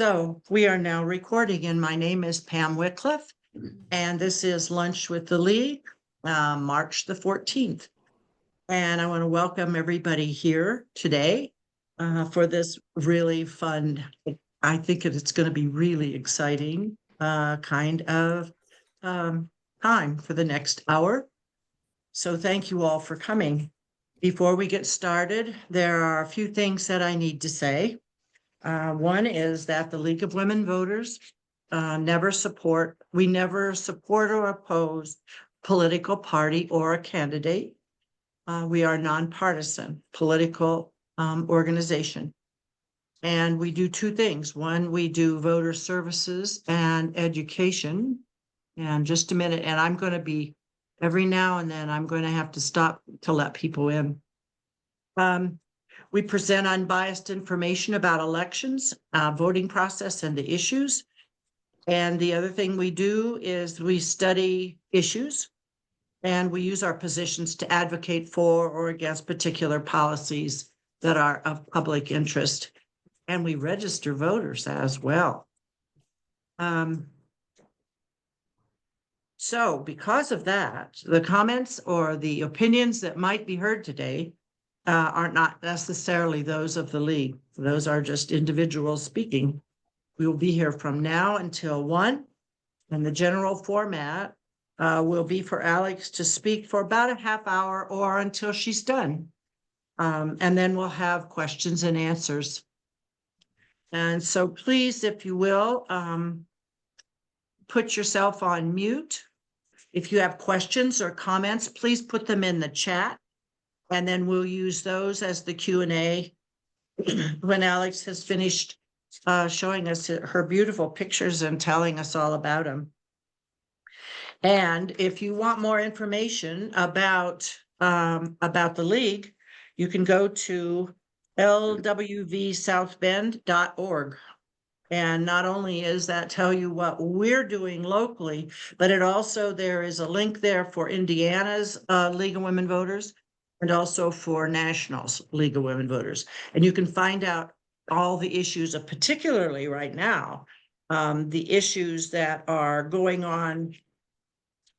So we are now recording, and my name is Pam Wycliffe, and this is Lunch with the League, March the 14th. And I want to welcome everybody here today for this really fun, I think it's going to be really exciting kind of time for the next hour. So thank you all for coming. Before we get started, there are a few things that I need to say. One is that the League of Women Voters never support or oppose political party or a candidate. We are a nonpartisan political organization. And we do two things. One, we do voter services and education. And just a minute, and I'm going to be every now and then I'm going to have to stop to let people in. We present unbiased information about elections, voting process, and the issues. And the other thing we do is we study issues, and we use our positions to advocate for or against particular policies that are of public interest. And we register voters as well. So because of that, the comments or the opinions that might be heard today are not necessarily those of the League. Those are just individuals speaking. We will be here from now until 1, and the general format will be for Alex to speak for about a half hour or until she's done. And then we'll have questions and answers. And so please, if you will, put yourself on mute. If you have questions or comments, please put them in the chat. And then we'll use those as the Q&A when Alex has finished showing us her beautiful pictures and telling us all about them. And if you want more information about the League, you can go to lwvsouthbend.org. And not only is that tell you what we're doing locally, but there is a link there for Indiana's League of Women Voters, and also for National's League of Women Voters. And you can find out all the issues, particularly right now, the issues that are going on.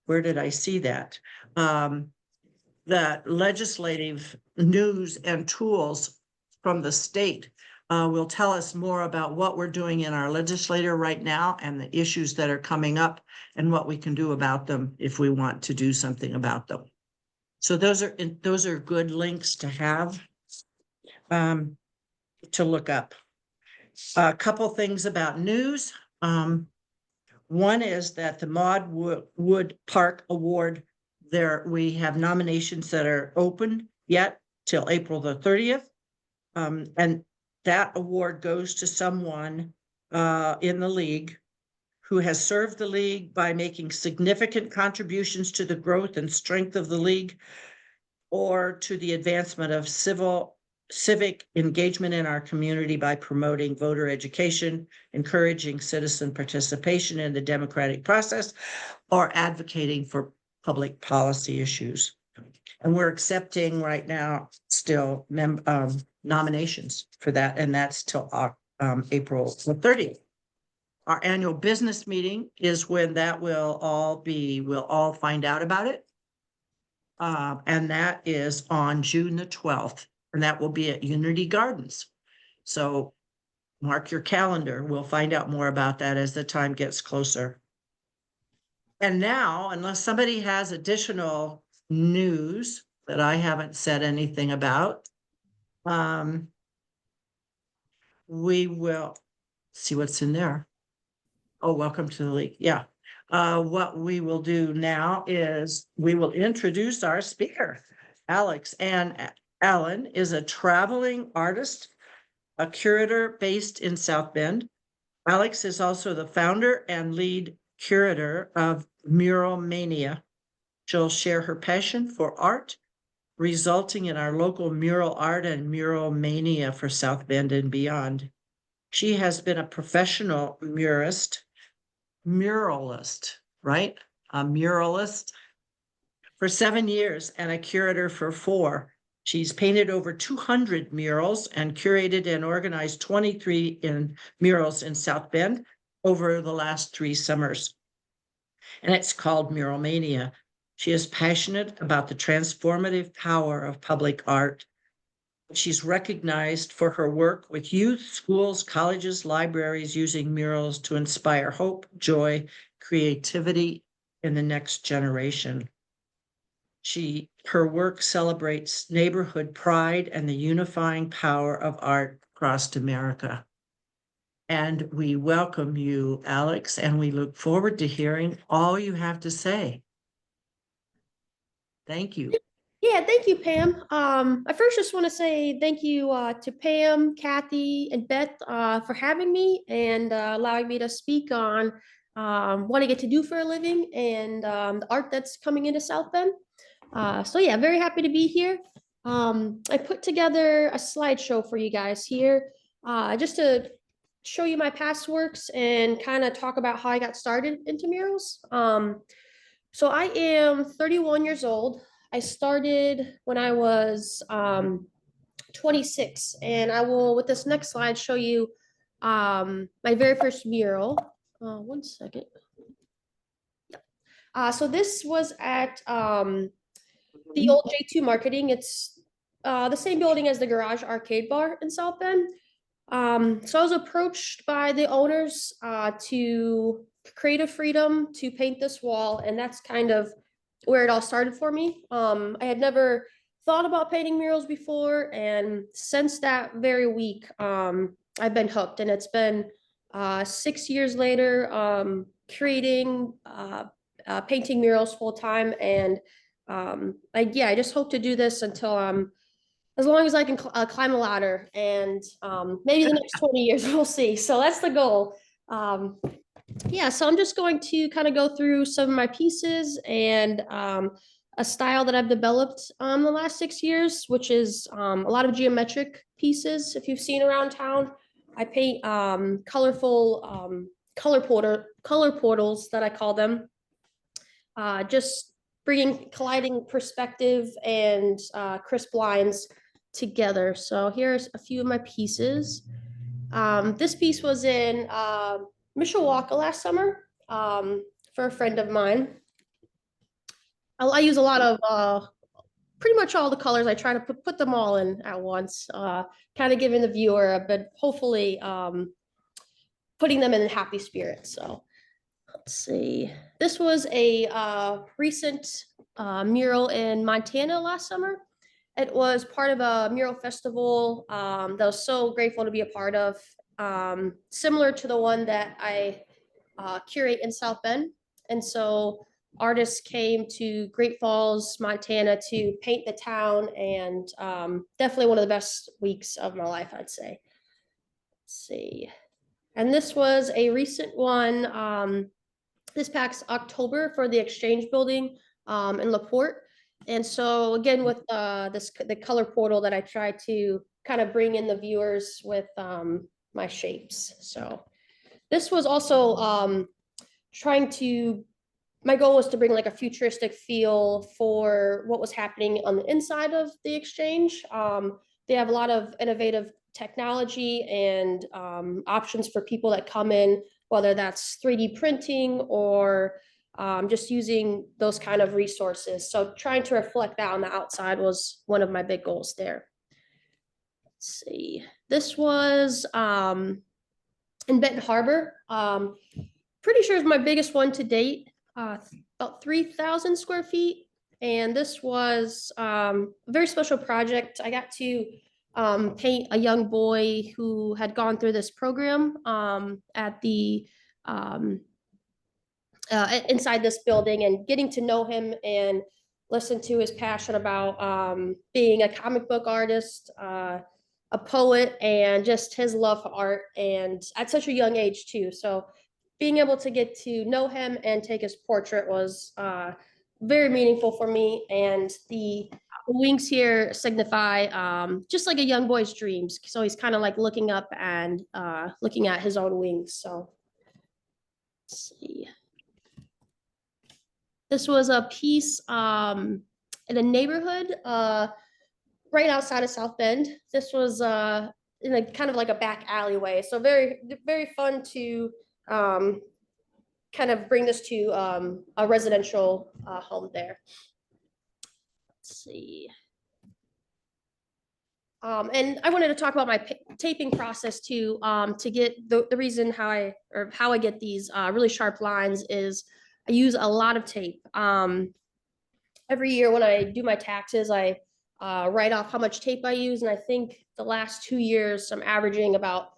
Where did I see that? The legislative news and tools from the state will tell us more about what we're doing in our legislature right now and the issues that are coming up and what we can do about them if we want to do something about them. So those are good links to have to look up. A couple things about news. One is that the Maud Wood Park Award, we have nominations that are open yet till April the 30th. And that award goes to someone in the League who has served the League by making significant contributions to the growth and strength of the League, or to the advancement of civic engagement in our community by promoting voter education, encouraging citizen participation in the democratic process, or advocating for public policy issues. And we're accepting right now still nominations for that, and that's till April the 30th. Our annual business meeting is when that will all be, we'll all find out about it. And that is on June the 12th, and that will be at Unity Gardens. So mark your calendar. We'll find out more about that as the time gets closer. And now, unless somebody has additional news that I haven't said anything about, we will see what's in there. Oh, welcome to the League. Yeah. What we will do now is we will introduce our speaker, Alex. And Alan is a traveling artist, a curator based in South Bend. Alex is also the founder and lead curator of Mural Mania. She'll share her passion for art, resulting in our local mural art and Mural Mania for South Bend and beyond. She has been a professional muralist, right? A muralist for 7 years and a curator for 4. She's painted over 200 murals and curated and organized 23 murals in South Bend over the last 3 summers. And it's called Mural Mania. She is passionate about the transformative power of public art. She's recognized for her work with youth, schools, colleges, libraries, using murals to inspire hope, joy, creativity in the next generation. Her work celebrates neighborhood pride and the unifying power of art across America. And we welcome you, Alex, and we look forward to hearing all you have to say. Thank you. Yeah, thank you, Pam. I first just want to say thank you to Pam, Kathy, and Beth for having me and allowing me to speak on what I get to do for a living and the art that's coming into South Bend. So yeah, very happy to be here. I put together a slideshow for you guys here just to show you my past works and kind of talk about how I got started into murals. So I am 31 years old. I started when I was 26, and I will, with this next slide, show you my very first mural. One second. So this was at the old J2 Marketing. It's the same building as the Garage Arcade Bar in South Bend. So I was approached by the owners to creative freedom to paint this wall, and that's kind of where it all started for me. I had never thought about painting murals before, and since that very week, I've been hooked, and it's been 6 years later, creating, painting murals full time, and I just hope to do this until as long as I can climb a ladder, and maybe the next 20 years, we'll see. So that's the goal. Yeah, so I'm just going to kind of go through some of my pieces and a style that I've developed the last 6 years, which is a lot of geometric pieces. If you've seen around town, I paint colorful color portals that I call them. Just colliding perspective and crisp lines together. So here's a few of my pieces. This piece was in Mishawaka last summer for a friend of mine. I use a lot of pretty much all the colors. I try to put them all in at once, kind of giving the viewer a bit, hopefully putting them in a happy spirit. So let's see. This was a recent mural in Montana last summer. It was part of a mural festival that I was so grateful to be a part of, similar to the one that I curate in South Bend. And so artists came to Great Falls, Montana to paint the town, and definitely one of the best weeks of my life, I'd say. Let's see. And this was a recent one this past October for the Exchange Building in LaPorte. And so again, with the color portal that I try to kind of bring in the viewers with my shapes. So this was also my goal was to bring like a futuristic feel for what was happening on the inside of the Exchange. They have a lot of innovative technology and options for people that come in, whether that's 3D printing or just using those kind of resources. So trying to reflect that on the outside was one of my big goals there. Let's see. This was in Benton Harbor. Pretty sure it's my biggest one to date, about 3,000 square feet. And this was a very special project. I got to paint a young boy who had gone through this program at the inside this building, and getting to know him and listen to his passion about being a comic book artist, a poet, and just his love for art, and at such a young age too. So being able to get to know him and take his portrait was very meaningful for me. And the wings here signify just like a young boy's dreams. So he's kind of like looking up and looking at his own wings. So let's see. This was a piece in a neighborhood right outside of South Bend. This was in a kind of like a back alleyway. So very, very fun to kind of bring this to a residential home there. Let's see. And I wanted to talk about my taping process too, to get the reason how I get these really sharp lines is I use a lot of tape. Every year when I do my taxes, I write off how much tape I use. And I think the last 2 years, I'm averaging about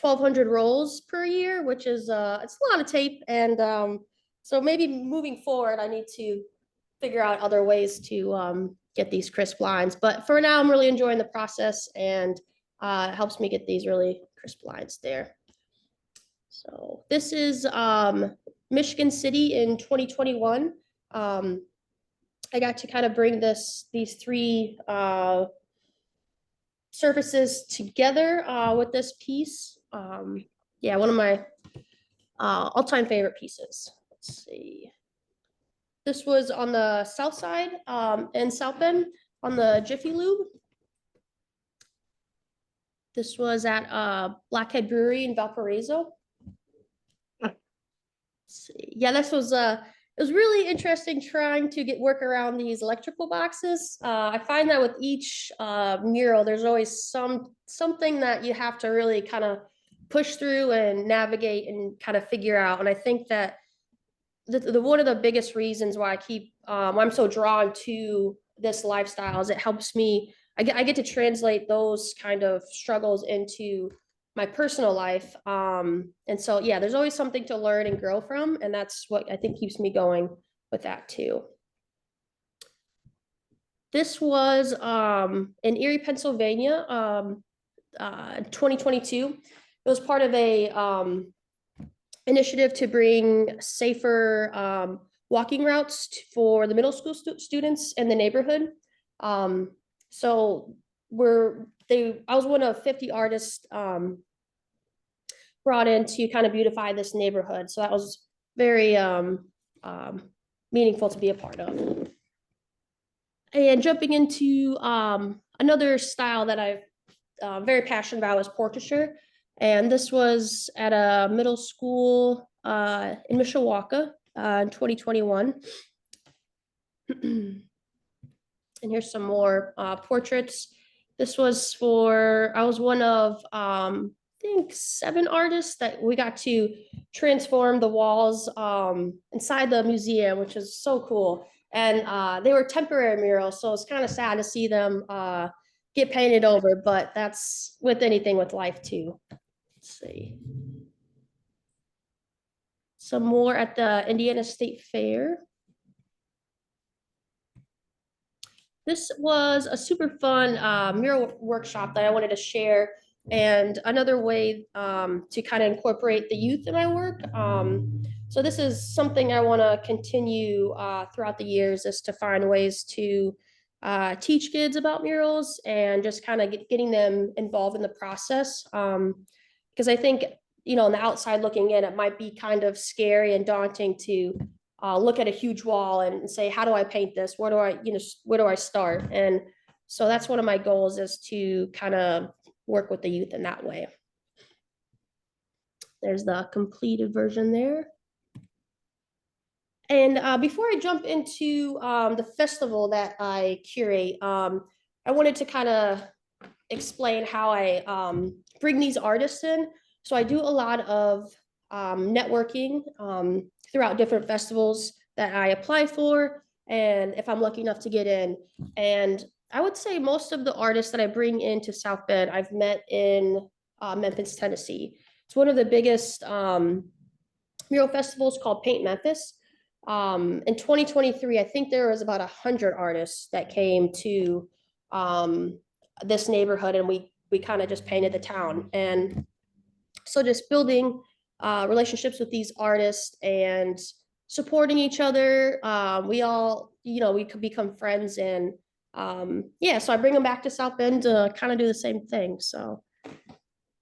1,200 rolls per year, which is, it's a lot of tape. And so maybe moving forward, I need to figure out other ways to get these crisp lines. But for now, I'm really enjoying the process, and it helps me get these really crisp lines there. So this is Michigan City in 2021. I got to kind of bring these three surfaces together with this piece. Yeah, one of my all-time favorite pieces. Let's see. This was on the south side in South Bend on the Jiffy Lube. This was at Blackhead Brewery in Valparaiso. Let's see. Yeah, this was it was really interesting trying to get work around these electrical boxes. I find that with each mural, there's always something that you have to really kind of push through and navigate and kind of figure out. And I think that the one of the biggest reasons why I'm so drawn to this lifestyle is it helps me. I get to translate those kind of struggles into my personal life. And so, yeah, there's always something to learn and grow from. And that's what I think keeps me going with that too. This was in Erie, Pennsylvania, 2022. It was part of a initiative to bring safer walking routes for the middle school students in the neighborhood. So I was one of 50 artists brought in to kind of beautify this neighborhood. So that was very meaningful to be a part of. And jumping into another style that I'm very passionate about is portraiture. And this was at a middle school in Mishawaka in 2021. And here's some more portraits. This was I was one of, I think 7 artists that we got to transform the walls inside the museum, which is so cool. And they were temporary murals, so it's kind of sad to see them get painted over, but that's with anything with life too. Let's see. Some more at the Indiana State Fair. This was a super fun mural workshop that I wanted to share, and another way to kind of incorporate the youth in my work. So this is something I want to continue throughout the years, is to find ways to teach kids about murals and just kind of getting them involved in the process. Because I think, on the outside looking in, it might be kind of scary and daunting to look at a huge wall and say, how do I paint this? Where do I start? And so that's one of my goals, is to kind of work with the youth in that way. There's the completed version there. And before I jump into the festival that I curate, I wanted to kind of explain how I bring these artists in. So I do a lot of networking throughout different festivals that I apply for, and if I'm lucky enough to get in. And I would say most of the artists that I bring into South Bend, I've met in Memphis, Tennessee. It's one of the biggest mural festivals, called Paint Memphis. In 2023, I think there was about 100 artists that came to this neighborhood, and we kind of just painted the town. And so just building relationships with these artists and supporting each other. We all, we could become friends, and yeah, so I bring them back to South Bend to kind of do the same thing. So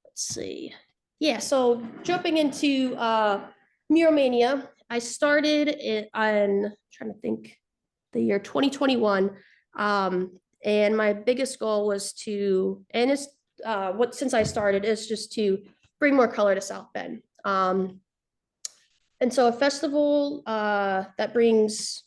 let's see. Yeah, so jumping into Mural Mania, I started it on, trying to think, the year 2021. And my biggest goal was to, and it's since I started, is just to bring more color to South Bend. And so a festival that brings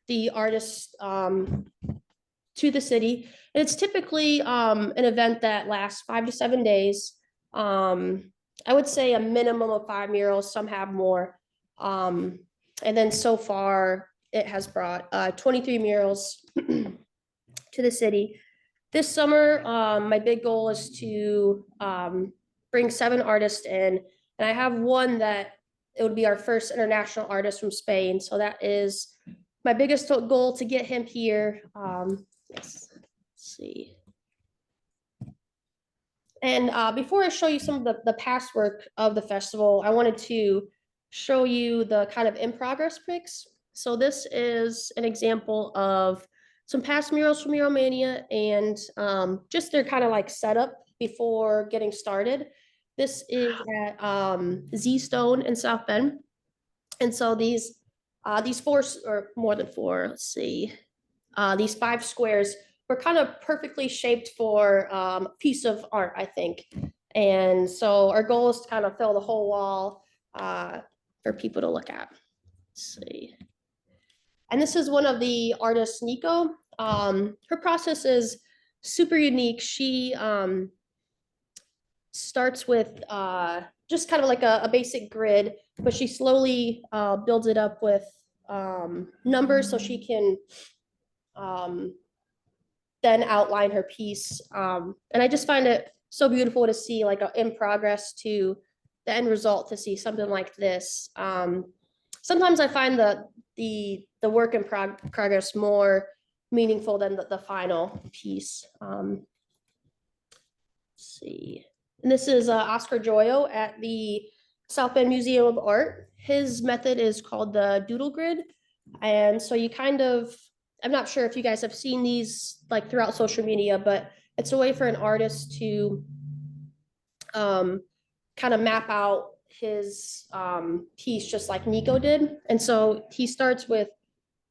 the artists to the city. And it's typically an event that lasts 5 to 7 days. I would say a minimum of 5 murals, some have more. And then so far, it has brought 23 murals to the city. This summer, my big goal is to bring 7 artists in. And I have one that it would be our first international artist from Spain. So that is my biggest goal, to get him here. Yes, let's see. And before I show you some of the past work of the festival, I wanted to show you the kind of in progress pics. So this is an example of some past murals from Mural Mania, and just their kind of like setup before getting started. This is at Z Stone in South Bend. And so these 4, or more than 4, let's see, these 5 squares were kind of perfectly shaped for a piece of art, I think. And so our goal is to kind of fill the whole wall for people to look at. Let's see. And this is one of the artists, Nico. Her process is super unique. She starts with just kind of like a basic grid, but she slowly builds it up with numbers so she can then outline her piece. And I just find it so beautiful to see like a in progress to the end result, to see something like this. Sometimes I find the work in progress more meaningful than the final piece. Let's see. And this is Oscar Joyo at the South Bend Museum of Art. His method is called the doodle grid. And so you kind of, I'm not sure if you guys have seen these like throughout social media, but it's a way for an artist to kind of map out his piece just like Nico did. And so he starts with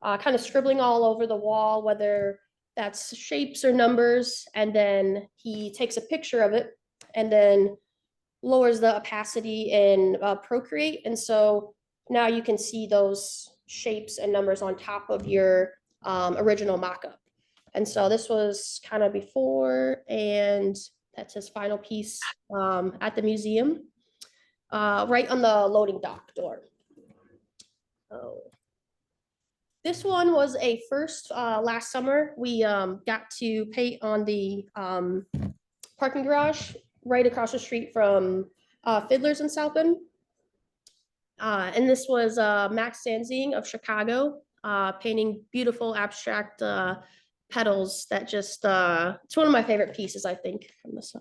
kind of scribbling all over the wall, whether that's shapes or numbers, and then he takes a picture of it and then lowers the opacity in Procreate. And so now you can see those shapes and numbers on top of your original mockup. And so this was kind of before, and that's his final piece at the museum, right on the loading dock door. Oh. This one was a first last summer. We got to paint on the parking garage right across the street from Fiddler's in South Bend. And this was Max Sanzing of Chicago, painting beautiful abstract petals that just, it's one of my favorite pieces, I think, from this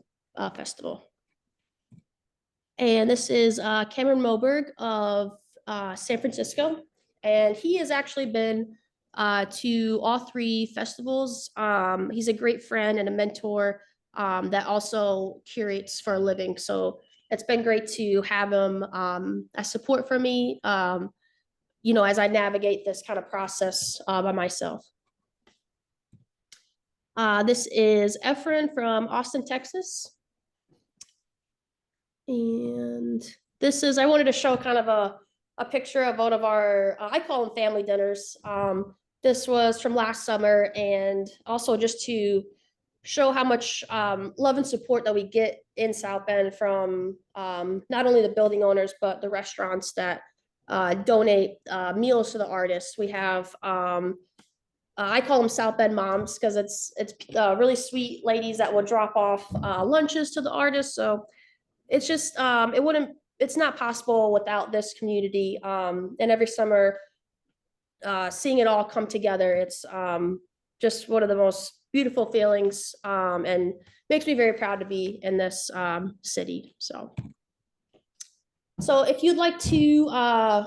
festival. And this is Cameron Moberg of San Francisco. And he has actually been to all 3 festivals. He's a great friend and a mentor that also curates for a living. So it's been great to have him as support for me, you know, as I navigate this kind of process by myself. This is Efren from Austin, Texas. And this is, I wanted to show kind of a picture of one of our, I call them family dinners. This was from last summer, and also just to show how much love and support that we get in South Bend from not only the building owners, but the restaurants that donate meals to the artists. We have, I call them South Bend moms, because it's really sweet ladies that will drop off lunches to the artists. So it's just, it's not possible without this community. And every summer, seeing it all come together, it's just one of the most beautiful feelings, and makes me very proud to be in this city. So if you'd like to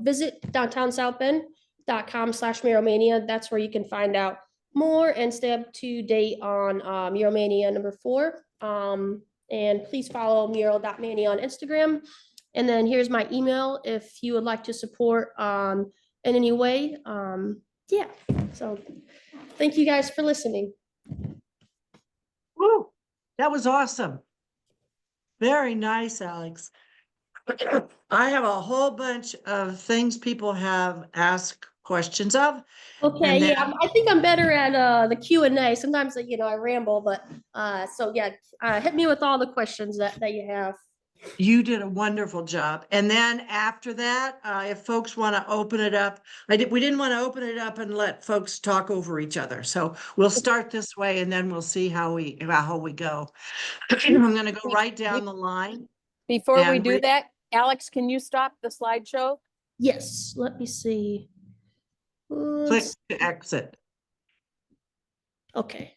visit downtown southbend.com/Mural Mania, that's where you can find out more and stay up to date on Mural Mania #4. And please follow mural.mania on Instagram. And then here's my email if you would like to support in any way. yeah, so thank you guys for listening. Woo, that was awesome. Very nice, Alex. I have a whole bunch of things people have asked questions of. Okay, And then yeah, I think I'm better at the Q&A. Sometimes, I ramble, but so yeah, hit me with all the questions that you have. you did a wonderful job. And then after that, if folks want to open it up, we didn't want to open it up and let folks talk over each other. So we'll start this way and then we'll see how we go. I'm going to go right down the line. Before we And do that, Alex, can you stop the slideshow? Yes, let me see. Click to exit. Okay.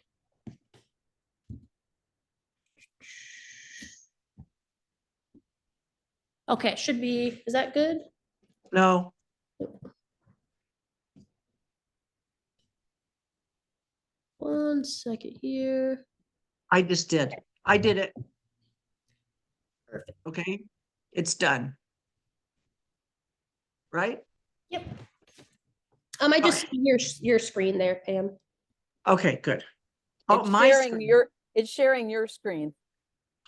Okay, should be, is that good? No, One second here. I just did. I did it. Perfect. Okay, it's done. Right? Yep. I just see your screen there, Pam. Okay, good. Oh, It's my sharing screen. it's sharing your screen.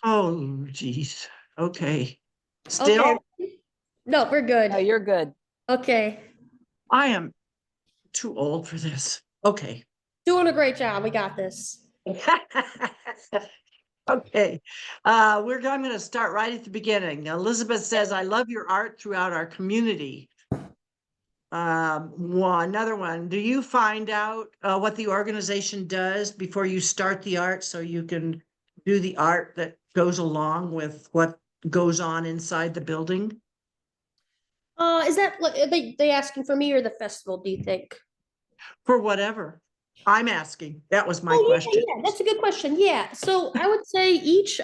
Oh, geez. Okay. Okay. Still, No, we're good. Oh, you're good. Okay. I am too old for this. Okay. Doing a great job. We got this. Okay, I'm going to start right at the beginning. Elizabeth says, "I love your art throughout our community." Another one. Do you find out what the organization does before you start the art so you can do the art that goes along with what goes on inside the building? Is that are they asking for me or the festival, do you think? For whatever. I'm asking. That was my Oh, question. yeah, that's a good question. Yeah. So I would say each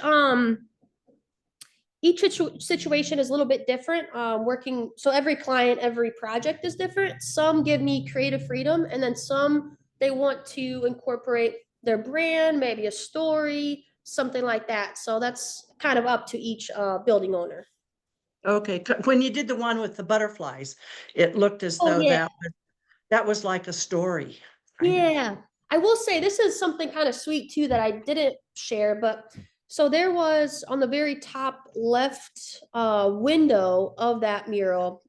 situation is a little bit different. Working, so every client, every project is different. Some give me creative freedom, and then some they want to incorporate their brand, maybe a story, something like that. So that's kind of up to each building owner. Okay, when you did the one with the butterflies, it looked as Oh, though yeah. that was like a story. kind of. Yeah, I will say this is something kind of sweet too that I didn't share, but so there was on the very top left window of that mural,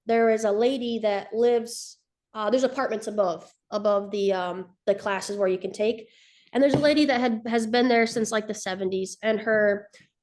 there is a lady that lives, there's apartments above the classes where you can take. And there's a lady that has been there since like the 70s, and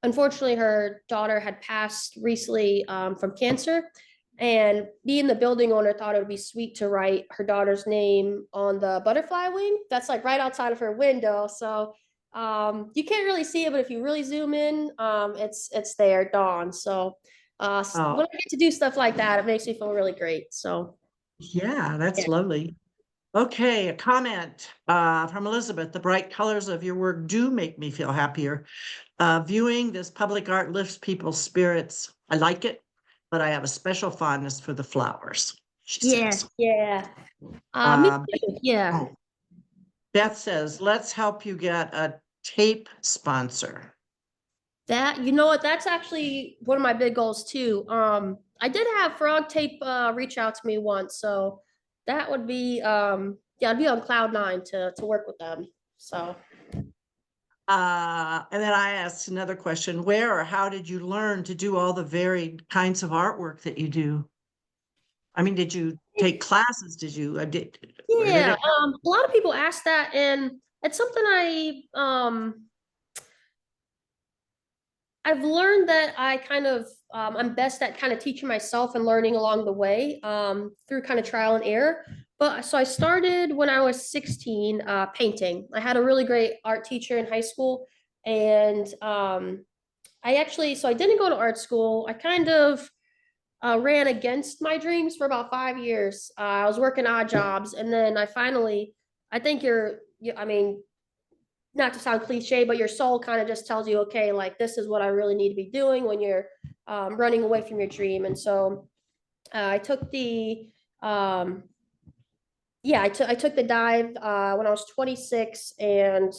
unfortunately her daughter had passed recently from cancer. And being the building owner thought it would be sweet to write her daughter's name on the butterfly wing. That's like right outside of her window. So you can't really see it, but if you really zoom in, it's there, Dawn. So Oh, when I get to do stuff like that, it makes me feel really great. So yeah, that's yeah. lovely. Okay, a comment from Elizabeth. The bright colors of your work do make me feel happier. Viewing this public art lifts people's spirits. I like it, but I have a special fondness for the flowers, she Yeah, says. yeah. Me too. Yeah. Oh, Beth says, let's help you get a tape sponsor. That, you know what, that's actually one of my big goals too. I did have Frog Tape reach out to me once, so that would be yeah, I'd be on cloud 9 to work with them. So And then I asked another question, where or how did you learn to do all the varied kinds of artwork that you do? I mean, did you take classes? Did you, where did yeah, it? a lot of people ask that, and it's something I've learned that I kind of I'm best at kind of teaching myself and learning along the way through kind of trial and error. But so I started when I was 16 painting. I had a really great art teacher in high school, and I actually, so I didn't go to art school. I kind of ran against my dreams for about 5 years. I was working odd jobs, and then I think I mean, not to sound cliche, but your soul kind of just tells you, okay, like this is what I really need to be doing when you're running away from your dream. And so I took I took the dive when I was 26, and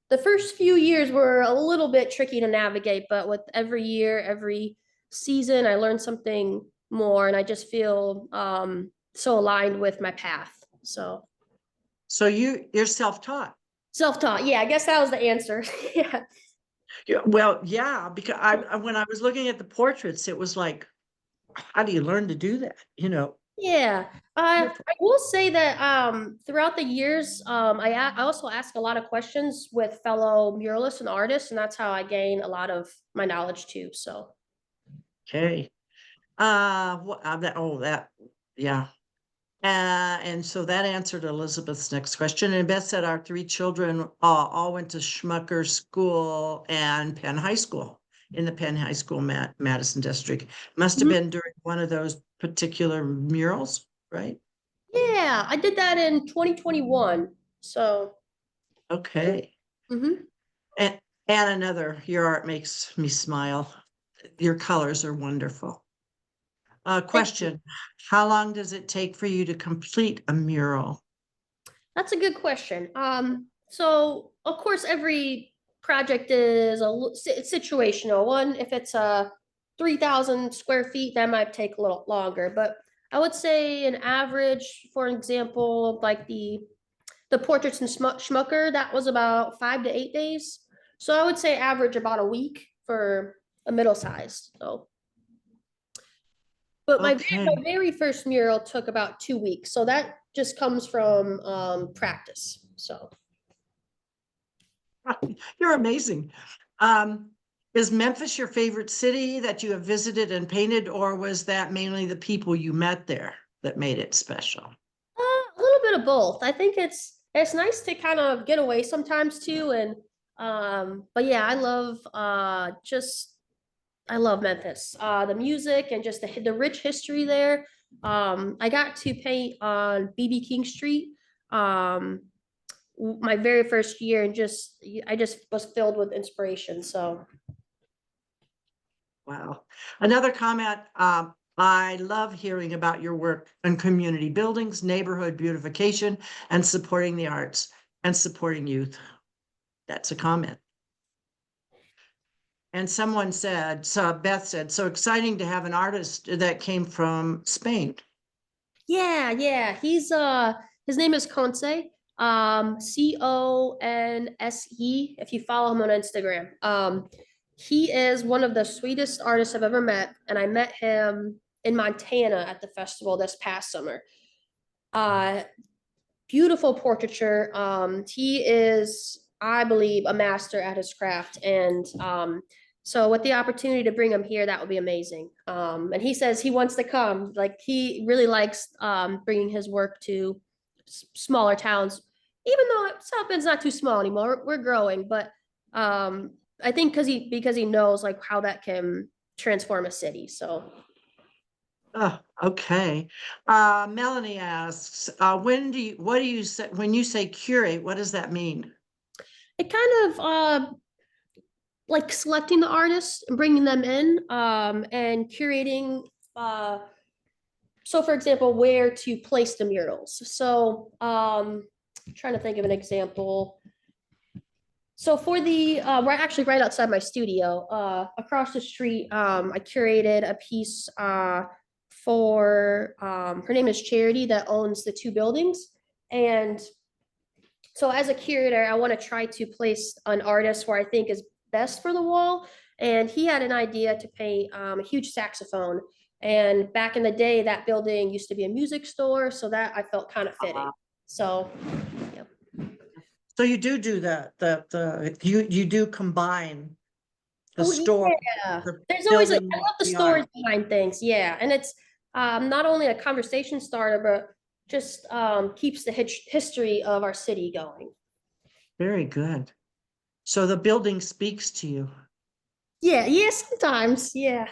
the first few years were a little bit tricky to navigate, but with every year, every season, I learned something more, and I just feel so aligned with my path. So So you're self-taught. self-taught. Yeah, I guess that was the answer. Yeah. Yeah, well, yeah, because when I was looking at the portraits, it was like, how do you learn to do that? Yeah, I will say that throughout the years, I also ask a lot of questions with fellow muralists and artists, and that's how I gain a lot of my knowledge too. So Okay. Yeah. And so that answered Elizabeth's next question. And Beth said our three children all went to Schmucker School and Penn High School in the Penn High School Madison District. Must have Mhm. been during one of those particular murals, right? yeah, I did that in 2021. So Okay. mhm. And your art makes me smile. Your colors are wonderful. Thank you. Question, how long does it take for you to complete a mural? That's a good question. So of course, every project is situational. One, if it's a 3,000 square feet, that might take a little longer. But I would say an average, for example, like the portraits in Schmucker, that was about 5 to 8 days. So I would say average about a week for a middle size. So, but Okay. my very first mural took about 2 weeks. So that just comes from practice. So. You're amazing. Um, is Memphis your favorite city that you have visited and painted, or was that mainly the people you met there that made it special? A little bit of both. I think it's nice to kind of get away sometimes too. And but yeah, I love Memphis. The music and just the rich history there. I got to paint on BB King Street my very first year, and I just was filled with inspiration. So Wow. Another comment, I love hearing about your work on community buildings, neighborhood beautification, and supporting the arts and supporting youth. That's a comment. And someone said, so Beth said, so exciting to have an artist that came from Spain. yeah, his name is Conce. Conse. If you follow him on Instagram. He is one of the sweetest artists I've ever met, and I met him in Montana at the festival this past summer. Uh Beautiful portraiture. He is, I believe, a master at his craft, and so with the opportunity to bring him here, that would be amazing. And he says he wants to come. Like he really likes bringing his work to smaller towns, even though South Bend's not too small anymore. We're growing, but I think because he knows like how that can transform a city. So Oh, okay. Melanie asks, what do you say, when you say curate, what does that mean? it kind of like selecting the artists and bringing them in and curating so for example where to place the murals. So trying to think of an example. So for the right, actually right outside my studio across the street, I curated a piece for her name is Charity, that owns the two buildings. And so as a curator, I want to try to place an artist where I think is best for the wall. And he had an idea to paint a huge saxophone. And back in the day, that building used to be a music store, so that I felt kind of fitting. So, yeah. So you do that, you do combine the Oh, store, yeah. the There's always like, building, I love the the stories art. behind things. Yeah. And it's not only a conversation starter, but just keeps the history of our city going. Very good. So the building speaks to you. Yeah, sometimes. Yeah.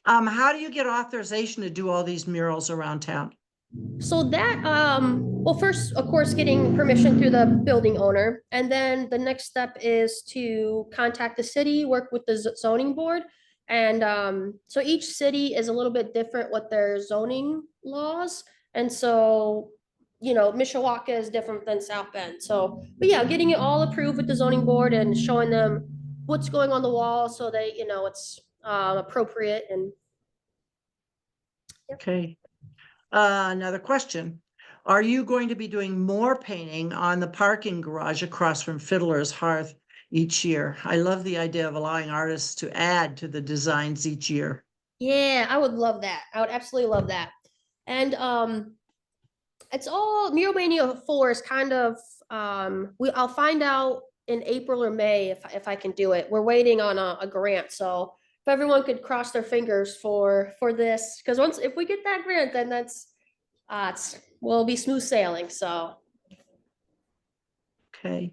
How do you get authorization to do all these murals around town? So that well, first of course getting permission through the building owner, and then the next step is to contact the city, work with the zoning board. And so each city is a little bit different with their zoning laws, and so Mishawaka is different than South Bend. So but yeah, getting it all approved with the zoning board and showing them what's going on the wall so they it's appropriate. And Okay. Another question. Are you going to be doing more painting on the parking garage across from Fiddler's Hearth each year? I love the idea of allowing artists to add to the designs each year. Yeah, I would love that. I would absolutely love that. And it's all Mural Mania 4 is kind of I'll find out in April or May if I can do it. We're waiting on a grant, so if everyone could cross their fingers for this, because once if we get that grant, then that's we'll be smooth sailing. So Okay.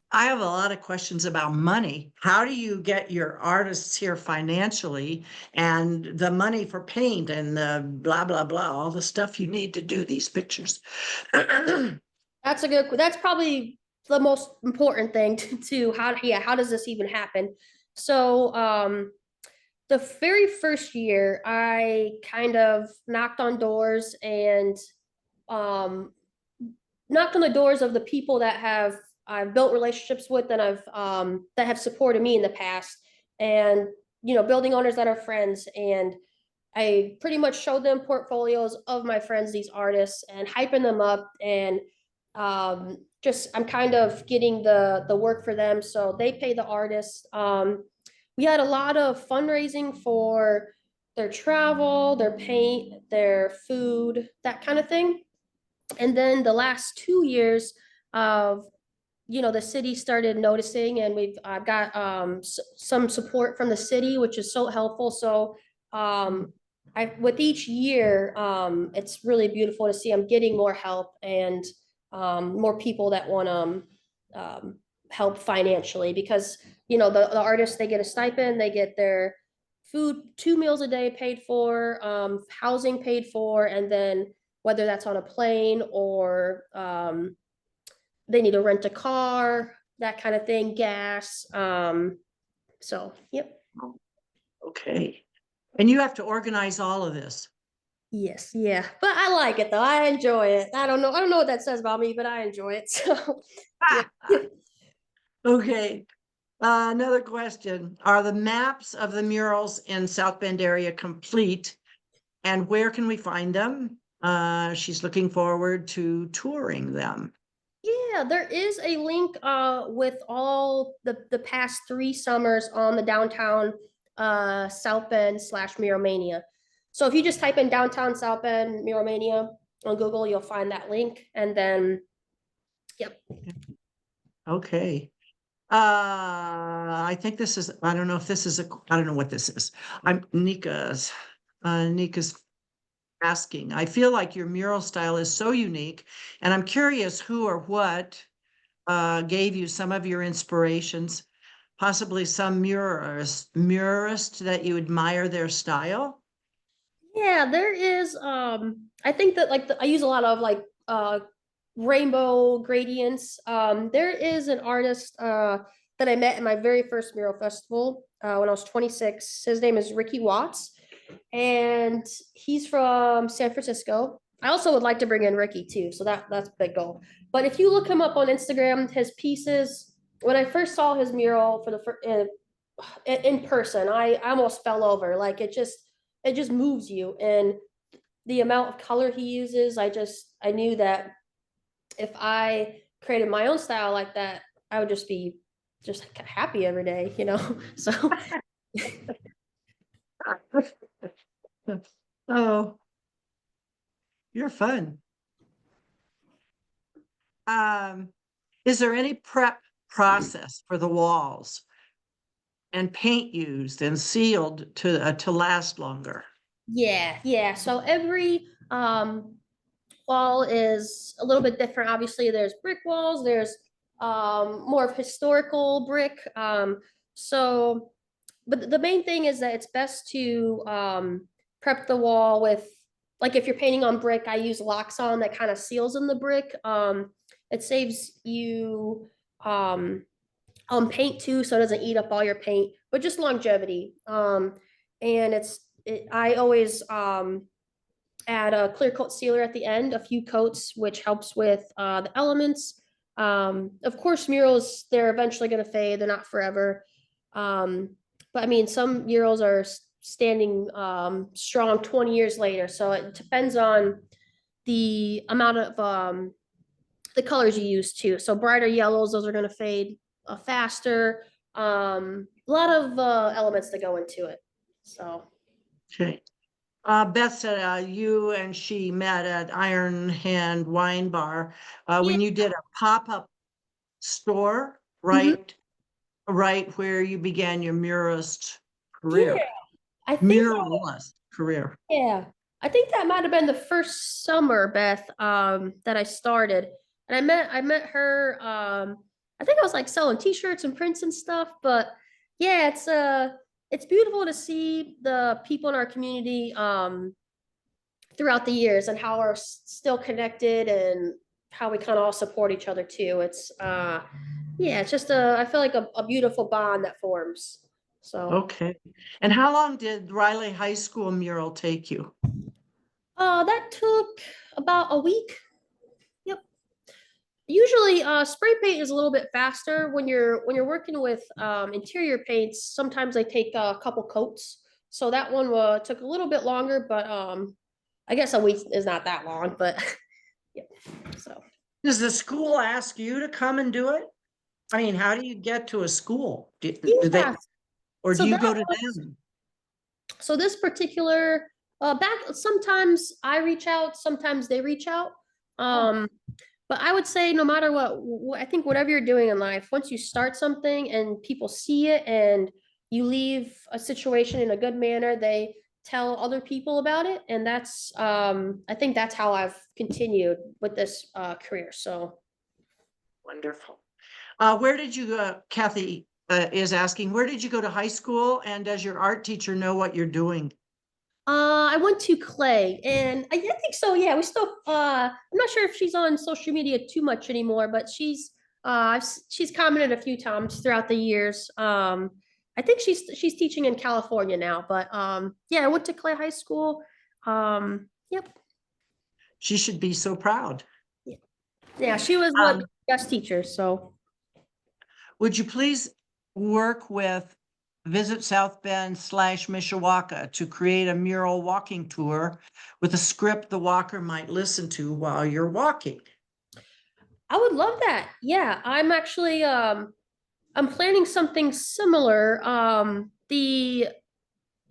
I have a lot of questions about money. How do you get your artists here financially and the money for paint and the blah, blah, blah, all the stuff you need to do these pictures? that's probably the most important thing to how does this even happen? So the very first year I kind of knocked on doors and um knocked on the doors of the people that I've built relationships with and I've that have supported me in the past, and building owners that are friends, and I pretty much showed them portfolios of my friends, these artists, and hyping them up, and just I'm kind of getting the work for them, so they pay the artists. We had a lot of fundraising for their travel, their paint, their food, that kind of thing. And then the last 2 years of the city started noticing, and I've got some support from the city, which is so helpful. So I with each year, it's really beautiful to see I'm getting more help and more people that want to help financially, because the artists, they get a stipend, they get their food, 2 meals a day paid for, housing paid for, and then whether that's on a plane or they need to rent a car, that kind of thing, gas. So, yep. Okay. And you have to organize all of this. Yes, yeah. But I like it though. I enjoy it. I don't know what that says about me, but I enjoy it. So, yeah. Okay. Another question. Are the maps of the murals in South Bend area complete? And where can we find them? She's looking forward to touring them. Yeah, there is a link with all the past 3 summers on the downtown South Bend / Mural Mania. So if you just type in downtown South Bend Mural Mania on Google, you'll find that link. And then, yep. Okay. I think this is, I don't know if this is I don't know what this is. Nika's asking. I feel like your mural style is so unique, and I'm curious who or what gave you some of your inspirations, possibly some muralist that you admire their style. Yeah, there is I think that I use a lot of rainbow gradients. There is an artist that I met in my very first mural festival when I was 26. His name is Ricky Watts, and he's from San Francisco. I also would like to bring in Ricky too, so that's a big goal. But if you look him up on Instagram, his pieces, when I first saw his mural for the in person, I almost fell over. Like it just moves you, and the amount of color he uses, I knew that if I created my own style like that, I would just be just happy every day, So Oh, you're fun. Is there any prep process for the walls and paint used and sealed to last longer? yeah. So every wall is a little bit different. Obviously, there's brick walls, there's more of historical brick. So but the main thing is that it's best to prep the wall with, like, if you're painting on brick, I use Loxon that kind of seals in the brick. It saves you on paint too, so it doesn't eat up all your paint, but just longevity. And I always add a clear coat sealer at the end, a few coats, which helps with the elements. Of course, murals, they're eventually going to fade, they're not forever. But I mean, some murals are standing strong 20 years later. So it depends on the amount of the colors you use too. So brighter yellows, those are going to fade faster. A lot of elements that go into it. So Okay. Beth said, you and she met at Iron Hand Wine Bar, when you did a pop-up store, right? Right where you began your muralist career, yeah, I think muralist career. yeah, I think that might have been the first summer, Beth, that I started. And I met her, I think I was like selling t-shirts and prints and stuff, but yeah, it's beautiful to see the people in our community throughout the years and how we're still connected and how we kind of all support each other too. It's yeah, it's just I feel like a beautiful bond that forms. So Okay. And how long did Riley High School mural take you? that took about a week. Yep. Usually spray paint is a little bit faster when you're working with interior paints. Sometimes they take a couple coats. So that one took a little bit longer, but I guess a week is not that long, but yeah. So Does the school ask you to come and do it? I mean, how do you get to a school? Do they, yeah. or So do you that go to was- them? So this particular back sometimes I reach out, sometimes they reach out. But I would say no matter what, I think whatever you're doing in life, once you start something and people see it and you leave a situation in a good manner, they tell other people about it. And that's I think that's how I've continued with this career. So Wonderful. Where did you, Kathy is asking, where did you go to high school? And does your art teacher know what you're doing? I went to Clay, and I think so. Yeah, we still. I'm not sure if she's on social media too much anymore, but she's commented a few times throughout the years. I think she's teaching in California now, but yeah, I went to Clay High School. Yep. She should be so proud. Yeah, she was one guest teacher. So Would you please work with Visit South Bend / Mishawaka to create a mural walking tour with a script the walker might listen to while you're walking? I would love that. Yeah, I'm actually I'm planning something similar. The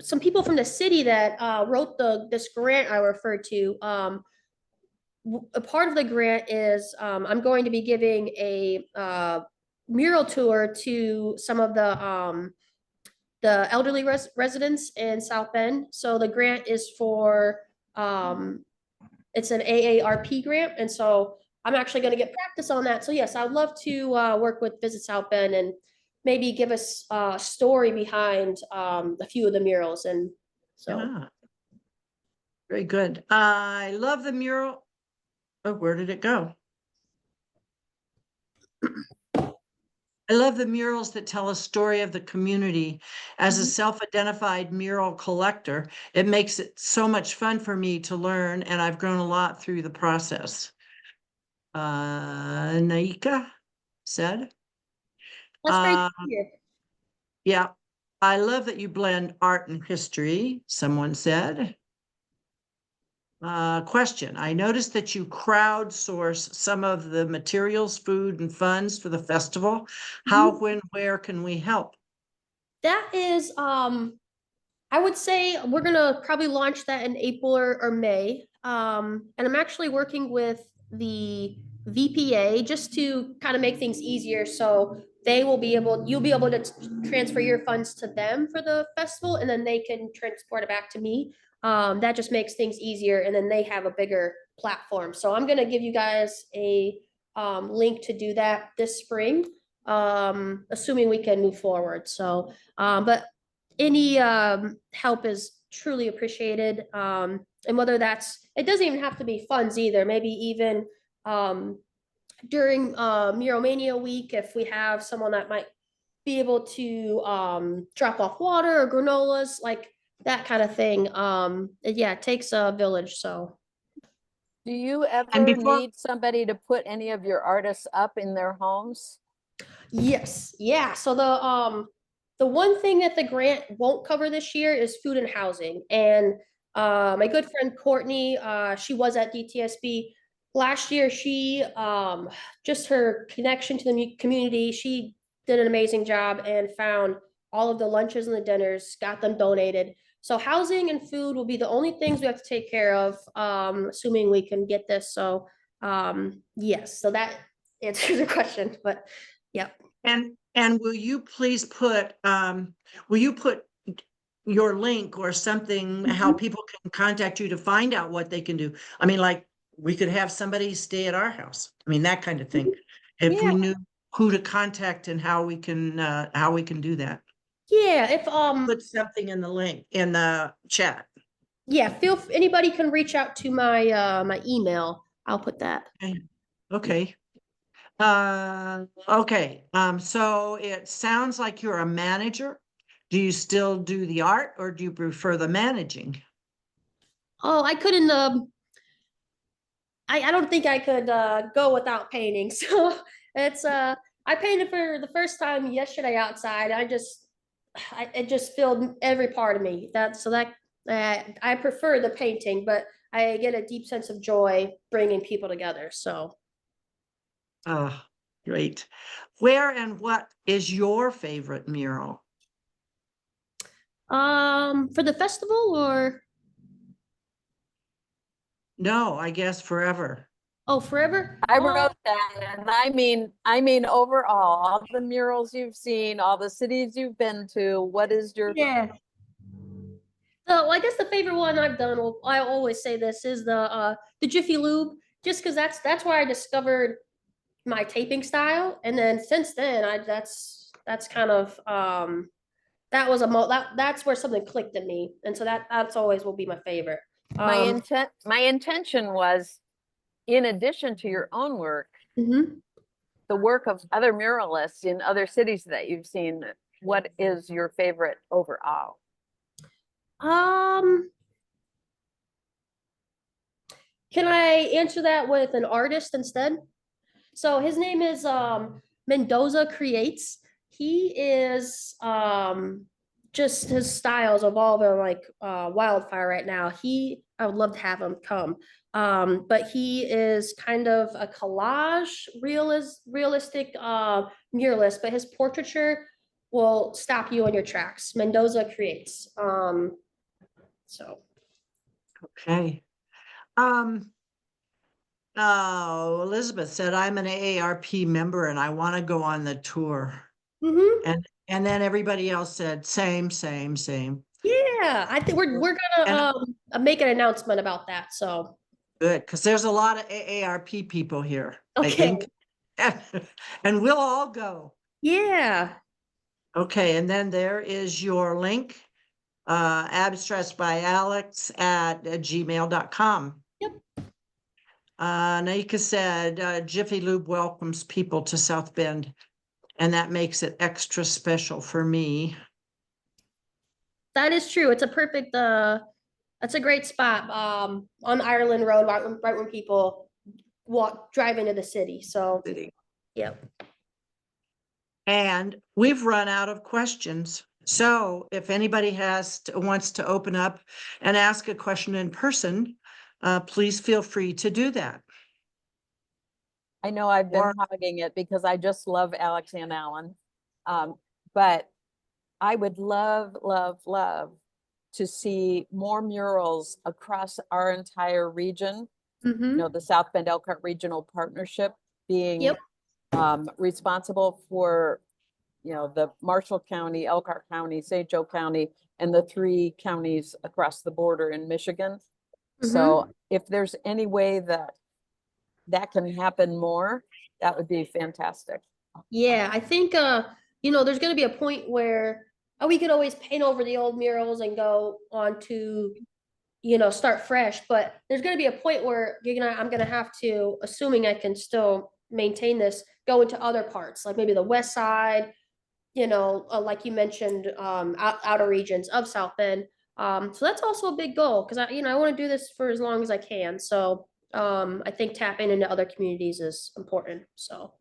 some people from the city that wrote this grant I referred to. A part of the grant is I'm going to be giving a mural tour to some of the elderly residents in South Bend. So the grant is for it's an AARP grant, and so I'm actually going to get practice on that. So yes, I'd love to work with Visit South Bend and maybe give us a story behind a few of the murals. And so Yeah. Very good. I love the mural. Oh, where did it go? I love the murals that tell a story of the community. As a self-identified mural collector, it makes it so much fun for me to learn, and I've grown a lot through the process. Naika said. that's great Uh, to hear. yeah, I love that you blend art and history, someone said. Question, I noticed that you crowdsource some of the materials, food, and funds for the festival. How, when, where can we help? That is I would say we're gonna probably launch that in April or May. And I'm actually working with the VPA just to kind of make things easier. So you'll be able to transfer your funds to them for the festival, and then they can transport it back to me. That just makes things easier, and then they have a bigger platform. So I'm gonna give you guys a link to do that this spring, assuming we can move forward. So, but any help is truly appreciated. And whether it doesn't even have to be funds either, maybe even during Mural Mania week, if we have someone that might be able to drop off water or granolas, like that kind of thing. Yeah, it takes a village. So Do you And ever before, need somebody to put any of your artists up in their homes? yes, yeah. So The one thing that the grant won't cover this year is food and housing. And my good friend Courtney, she was at DTSB last year. She just her connection to the community, she did an amazing job and found all of the lunches and the dinners, got them donated. So housing and food will be the only things we have to take care of, assuming we can get this. So yes, so that answers the question, but yep. And will you please put, will you put your link or something, how people can contact you to find out what they can do? I mean, like, we could have somebody stay at our house. I mean, that kind of thing. If we Yeah. knew who to contact and how we can do that. Yeah, if Put something in the link, in the chat. yeah, anybody can reach out to my my email. I'll put that. Okay. Okay, so it sounds like you're a manager. Do you still do the art or do you prefer the managing? Oh, I couldn't I don't think I could go without painting. So it's I painted for the first time yesterday outside. It just filled every part of me. I prefer the painting, but I get a deep sense of joy bringing people together. So Oh, great. Where and what is your favorite mural? for the festival or No, I guess forever. oh forever? I wrote that, and I mean overall, all the murals you've seen, all the cities you've been to, what is your Yeah. So I guess the favorite one I've done, well, I always say this is the Jiffy Lube, just because that's where I discovered my taping style, and then since then that's kind of that was that's where something clicked in me, and so that's always will be my favorite. Um, my intention was, in addition to your own work, mhm. the work of other muralists in other cities that you've seen, what is your favorite overall? Um, can I answer that with an artist instead? So his name is Mendoza Creates. He is just his styles evolving like wildfire right now. I would love to have him come. But he is kind of a collage realistic muralist, but his portraiture will stop you in your tracks. Mendoza Creates. So Okay. Um, oh, Elizabeth said, I'm an AARP member and I want to go on the tour. mhm. And then everybody else said, same, same, same. Yeah, I think we're gonna make an announcement about that. So Good, because there's a lot of AARP people here, I okay. think. And we'll all go. Yeah. Okay, and then there is your link, abstracts by Alex at gmail.com. Yep. Naika said, Jiffy Lube welcomes people to South Bend, and that makes it extra special for me. That is true. It's a perfect that's a great spot on Ireland Road right when people drive into the city. So yep. And we've run out of questions. So if anybody wants to open up and ask a question in person, please feel free to do that. I know I've been Or- hogging it because I just love Alex and Alan. But I would love, love, love to see more murals across our entire region. You know, the South Bend Elkhart Regional Partnership being Yep. responsible for, you know, the Marshall County, Elkhart County, St. Joe County, and the 3 counties across the border in Michigan. So if there's any way that can happen more, that would be fantastic. Yeah, I think there's gonna be a point where we could always paint over the old murals and go on to, start fresh, but there's gonna be a point where I'm gonna have to, assuming I can still maintain this, go into other parts, like maybe the west side, like you mentioned, outer regions of South Bend. So that's also a big goal because I want to do this for as long as I can. So I think tapping into other communities is important. So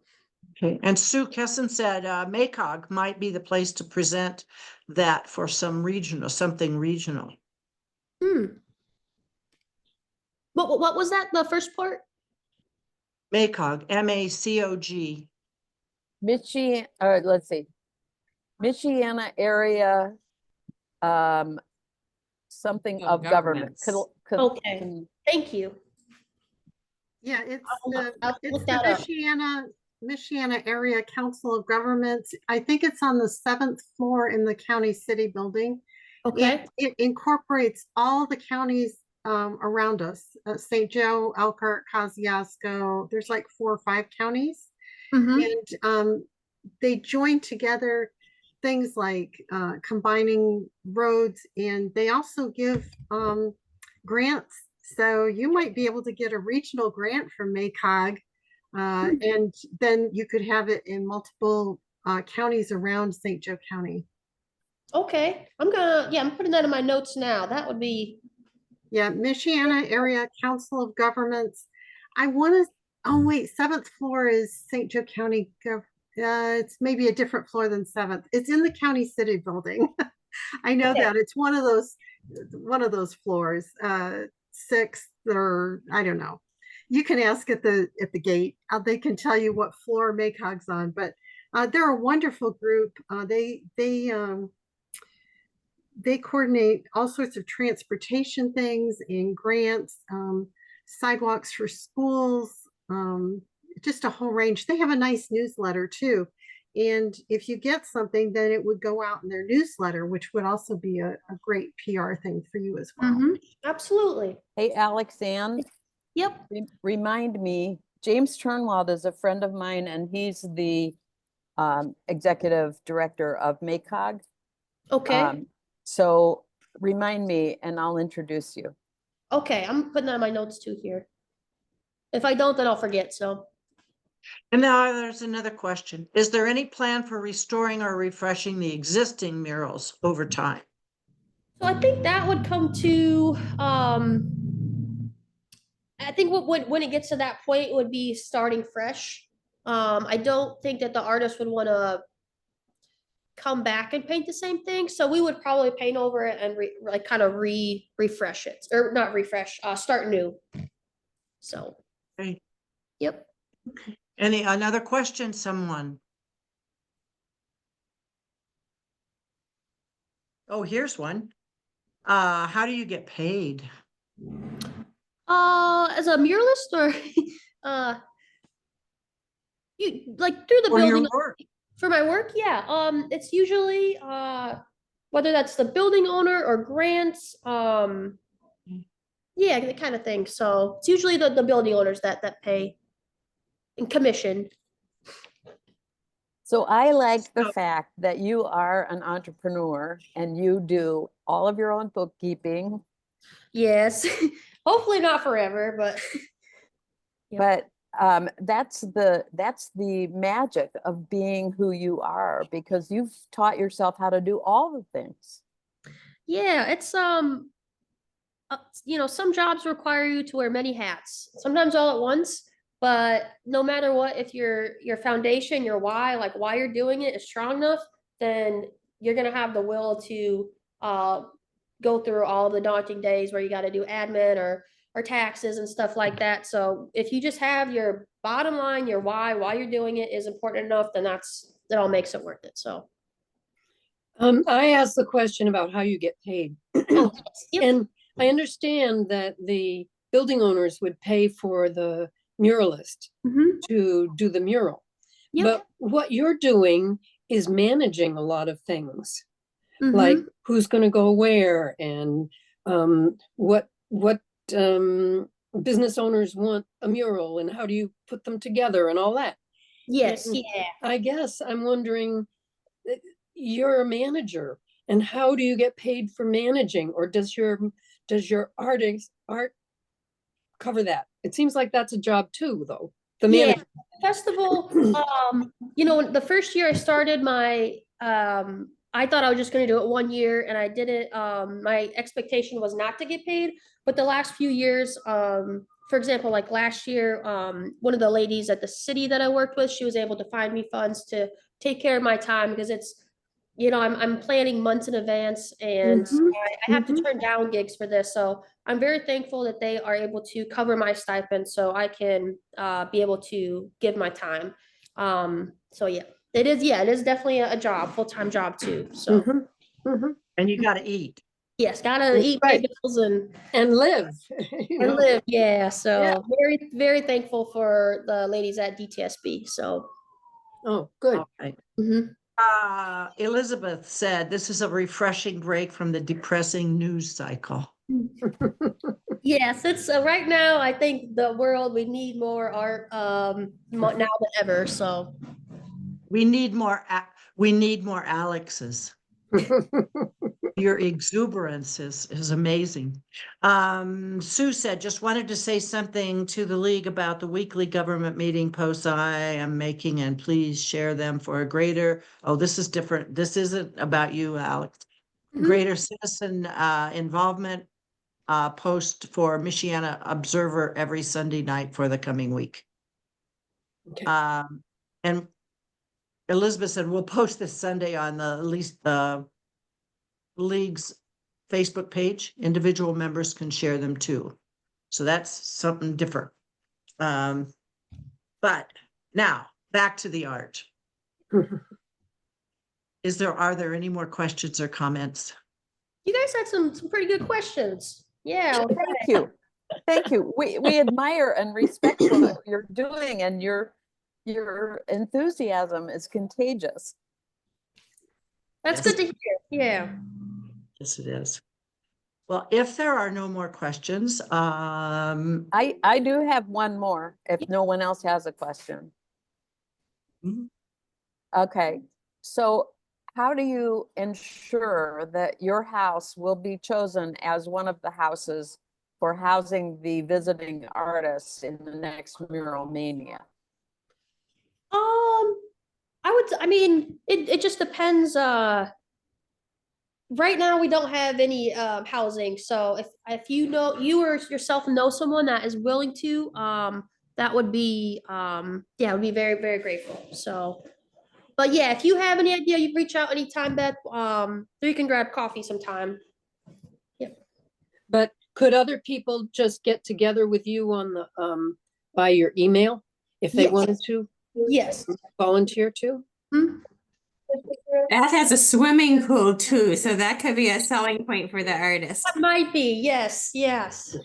Okay, and Sue Kesson said, Maycog might be the place to present that for some regional, something regional. Hmm. What was that, the first part? Maycog, MACOG. Michiana, or let's see, Michiana area, something Of of government. governments. Okay. Thank you. Yeah, it's I'll it's look the that up. Michiana Area Council of Governments. I think it's on the 7th floor in the county city building. Okay. It incorporates all the counties around us, St. Joe, Elkhart, Kosciuszko. There's like 4 or 5 counties. Mhm. And they join together things like combining roads, and they also give grants. So you might be able to get a regional grant from Maycog, and then you could have it in multiple counties around St. Joe County. Okay, I'm putting that in my notes now. That would be, Yeah, Michiana Area Council of Governments. I want to, oh wait, 7th floor is St. Joe County. It's maybe a different floor than 7th. It's in the county city building. I know Okay. that it's one of those floors, 6th, or I don't know. You can ask at the gate. They can tell you what floor Maycog's on, but they're a wonderful group. They coordinate all sorts of transportation things and grants, sidewalks for schools, just a whole range. They have a nice newsletter too. And if you get something, then it would go out in their newsletter, which would also be a great PR thing for you as well. absolutely. Hey, Alexandre, Yep. remind me, James Turnwald is a friend of mine and he's the executive director of Maycog. Okay. So remind me and I'll introduce you. Okay, I'm putting that in my notes too here. If I don't, then I'll forget, so. And now there's another question. Is there any plan for restoring or refreshing the existing murals over time? So I think that would come to, I think when it gets to that point, it would be starting fresh. I don't think that the artist would want to come back and paint the same thing. So we would probably paint over it and refresh it, or not refresh, start new. So, Okay. yep. Another question, someone? Oh, here's one. How do you get paid? As a muralist or, you like through the For your building work? for my work? Yeah. It's usually, whether that's the building owner or grants, yeah, that kind of thing. So it's usually the building owners that pay in commission. So I like the So- fact that you are an entrepreneur and you do all of your own bookkeeping, Yes. Hopefully not forever, but Yep. but that's the magic of being who you are because you've taught yourself how to do all the things. yeah, it's some jobs require you to wear many hats, sometimes all at once, but no matter what, if your foundation, your why, like why you're doing it is strong enough, then you're gonna have the will to go through all the daunting days where you got to do admin or taxes and stuff like that. So if you just have your bottom line, your why you're doing it is important enough, then that all makes it worth it. So I asked the question about how you get paid. oh, yep. And I understand that the building owners would pay for the muralist Mhm. to do the mural. Yep. But what you're doing is managing a lot of things, Mhm. like who's going to go where and what business owners want a mural and how do you put them together and all that. Yes, And yeah. I guess I'm wondering, you're a manager and how do you get paid for managing, or does your art cover that? It seems like that's a job too, though. The Yeah, manager. festival, the first year I started my, I thought I was just gonna do it 1 year and I did it. My expectation was not to get paid, but the last few years, for example, like last year, one of the ladies at the city that I worked with, she was able to find me funds to take care of my time because it's, I'm planning months in advance and Mhm, I have to mhm. turn down gigs for this. So I'm very thankful that they are able to cover my stipend so I can be able to give my time. So yeah, it is definitely a job, full-time job too. So Mhm, mhm. And you gotta eat. yes, gotta eat my Right. bills and And live, and live. Yeah, Yeah. so very, very thankful for the ladies at DTSB. So Oh, good. All right. mhm. Elizabeth said, this is a refreshing break from the depressing news cycle. Yes, it's right now. I think the world we need more art now than ever. So We need more Alexes. Your exuberance is amazing. Sue said, just wanted to say something to the league about the weekly government meeting posts I am making, and please share them for a greater, oh, this is different. This isn't about you, Alex. Mhm. Greater citizen involvement post for Michiana Observer every Sunday night for the coming week. Okay. And Elizabeth said, we'll post this Sunday on the least league's Facebook page. Individual members can share them too. So that's something different. But now back to the art. Are there any more questions or comments? you guys had some pretty good questions. Yeah. Thank you. Thank you. We admire and respect what you're doing, and your enthusiasm is contagious. That's Yes. good to hear. Yeah. Yes, it is. Well, if there are no more questions, I do have one more if no one else has a question. Mhm. Okay, so how do you ensure that your house will be chosen as one of the houses for housing the visiting artists in the next Mural Mania? I mean, it just depends. Right now we don't have any housing. So if you or yourself know someone that is willing to, that would be yeah, would be very, very grateful. So but yeah, if you have any idea, you reach out anytime, Beth. So you can grab coffee sometime. But could other people just get together with you on the, by your email if they Yes. wanted to Yes. volunteer too? Hmm? That has a swimming pool too, so that could be a selling point for the artist. That might be, yes, yes.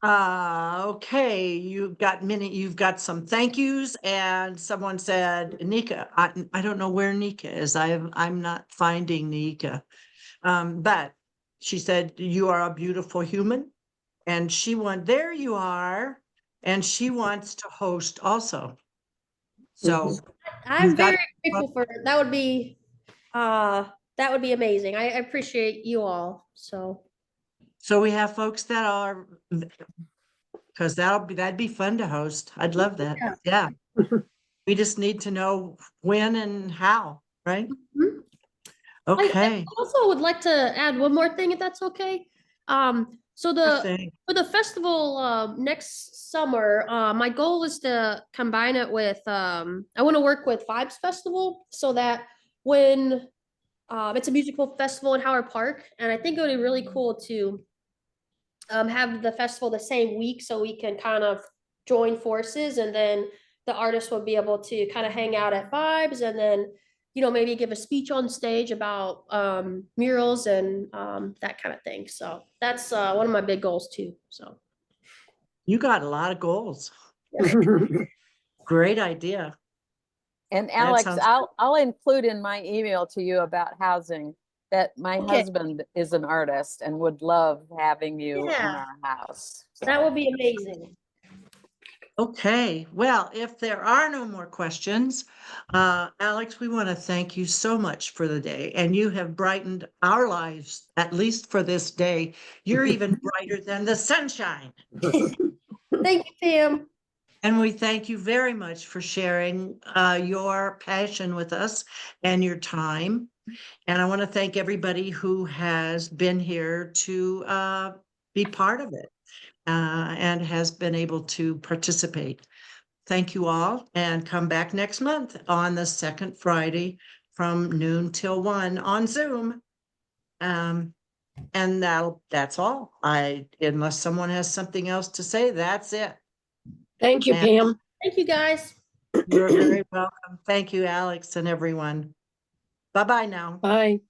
Okay, you've got some thank yous, and someone said, Nika, I don't know where Nika is. I'm not finding Nika. But she said, you are a beautiful human, and there you are, and she wants to host also. So I'm you've got- very grateful for that. That would be amazing. I appreciate you all. So So we have folks that are, because that'd be fun to host. I'd love that. Yeah. Yeah. We just need to know when and how, right? Mhm. Okay. I also would like to add one more thing, if that's okay. So Sure thing. for the festival next summer, my goal is to combine it with I want to work with Vibes Festival so that when it's a musical festival in Howard Park, and I think it would be really cool to have the festival the same week so we can kind of join forces, and then the artists will be able to kind of hang out at Vibes, and then maybe give a speech on stage about murals and that kind of thing. So that's one of my big goals too. So You got a lot of goals. Great idea. And Alex, sounds I'll include in my email to you about housing that my Okay. husband is an artist and would love having you in Yeah. our house. that would be amazing. Okay, well, if there are no more questions, Alex, we want to thank you so much for the day, and you have brightened our lives, at least for this day. You're even brighter than the sunshine. Thank you, Pam. And we thank you very much for sharing your passion with us and your time. And I want to thank everybody who has been here to be part of it. and has been able to participate. Thank you all, and come back next month on the second Friday from noon till 1 on Zoom. And that's all. Unless someone has something else to say, that's it. Thank you, And- Pam. Thank you, guys. You're very welcome. Thank you, Alex and everyone. Bye-bye now. Bye.